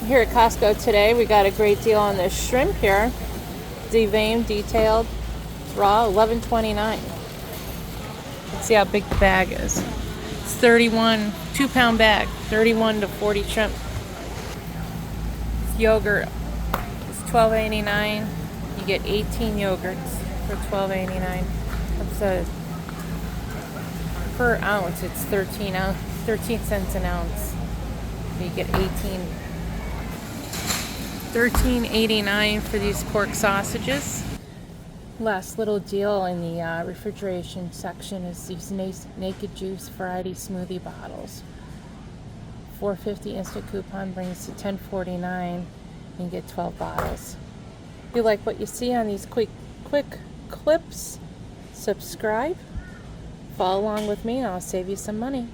Here at Costco today, we got a great deal on this shrimp here. Deveined, detailed, raw, $11.29. Let's see how big the bag is. It's 31, 2-pound bag, 31 to 40 shrimp. This yogurt is $12.89. You get 18 yogurts for $12.89. So per ounce, it's 13 cents an ounce. So you get 13.89 for these pork sausages. Last little deal in the refrigeration section is these Naked Juice variety smoothie bottles. $4.50 instant coupon brings to $10.49. You get 12 bottles. If you like what you see on these quick clips, subscribe, follow along with me, and I'll save you some money.